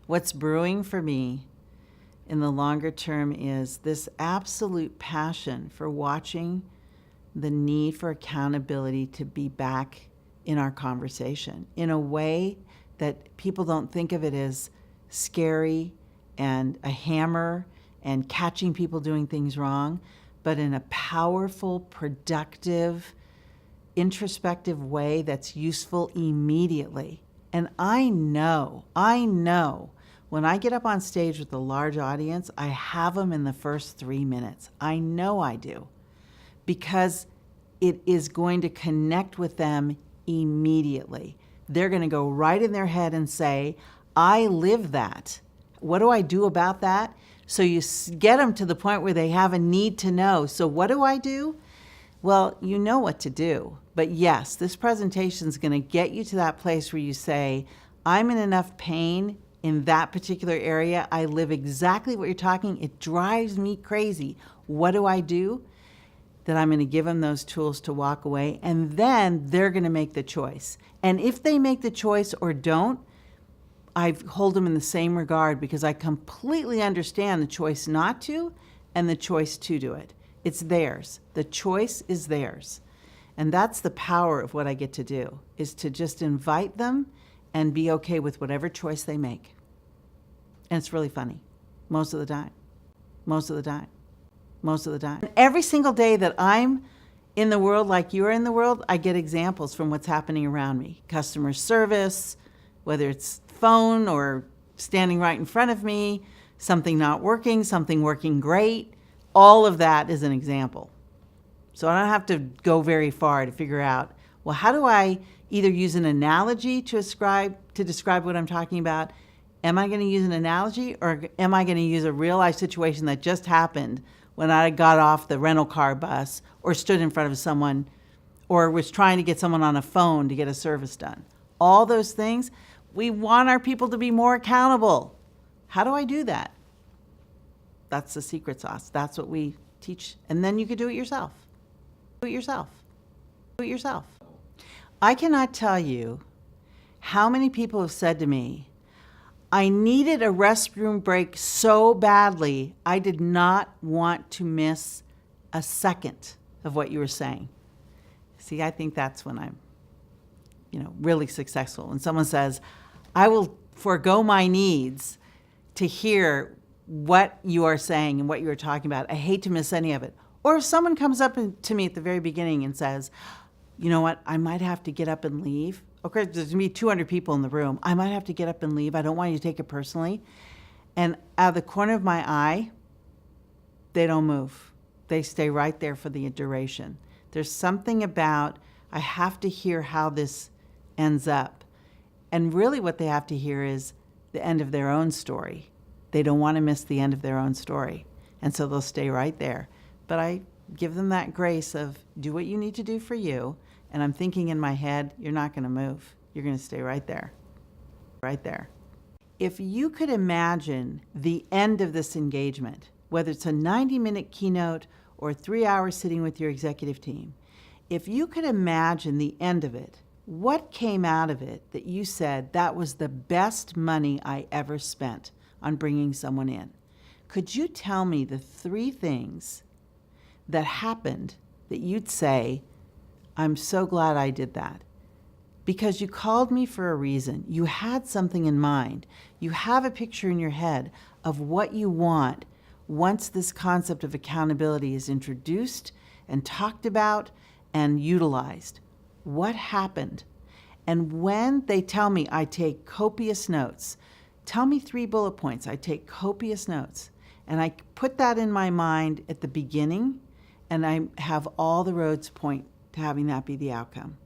What's brewing for me in the longer term is this absolute passion for watching the need for accountability to be back in our conversation in a way that people don't think of it as scary and a hammer and catching people doing things wrong, but in a powerful, productive, introspective way that's useful immediately. And I know, when I get up on stage with a large audience, I have them in the first 3 minutes. I know I do, because it is going to connect with them immediately. They're going to go right in their head and say, I live that. What do I do about that? So you get them to the point where they have a need to know. So what do I do? Well, you know what to do. But yes, this presentation is going to get you to that place where you say, I'm in enough pain in that particular area. I live exactly what you're talking. It drives me crazy. What do I do? That I'm going to give them those tools to walk away, and then they're going to make the choice. And if they make the choice or don't, I hold them in the same regard, because I completely understand the choice not to and the choice to do it. It's theirs. The choice is theirs. And that's the power of what I get to do, is to just invite them and be okay with whatever choice they make. And it's really funny, most of the time, most of the time, most of the time. And every single day that I'm in the world like you're in the world, I get examples from what's happening around me. Customer service, whether it's phone or standing right in front of me, something not working, something working great, all of that is an example. So I don't have to go very far to figure out, well, how do I either use an analogy to describe what I'm talking about? Am I going to use an analogy, or am I going to use a real life situation that just happened when I got off the rental car bus or stood in front of someone or was trying to get someone on a phone to get a service done? All those things, we want our people to be more accountable. How do I do that? That's the secret sauce. That's what we teach. And then you could do it yourself. Do it yourself. Do it yourself. I cannot tell you how many people have said to me, I needed a restroom break so badly, I did not want to miss a second of what you were saying. See, I think that's when I'm, really successful. When someone says, I will forego my needs to hear what you are saying and what you are talking about. I hate to miss any of it. Or if someone comes up to me at the very beginning and says, you know what, I might have to get up and leave. Okay, there's going to be 200 people in the room. I might have to get up and leave. I don't want you to take it personally. And out of the corner of my eye, they don't move. They stay right there for the duration. There's something about, I have to hear how this ends up. And really what they have to hear is the end of their own story. They don't want to miss the end of their own story. And so they'll stay right there. But I give them that grace of, do what you need to do for you. And I'm thinking in my head, you're not going to move. You're going to stay right there, right there. If you could imagine the end of this engagement, whether it's a 90-minute keynote or 3 hours sitting with your executive team, if you could imagine the end of it, what came out of it that you said, that was the best money I ever spent on bringing someone in? Could you tell me the 3 things that happened that you'd say, I'm so glad I did that? Because you called me for a reason. You had something in mind. You have a picture in your head of what you want once this concept of accountability is introduced and talked about and utilized. What happened? And when they tell me, I take copious notes. Tell me 3 bullet points. I take copious notes. And I put that in my mind at the beginning, and I have all the roads point to having that be the outcome.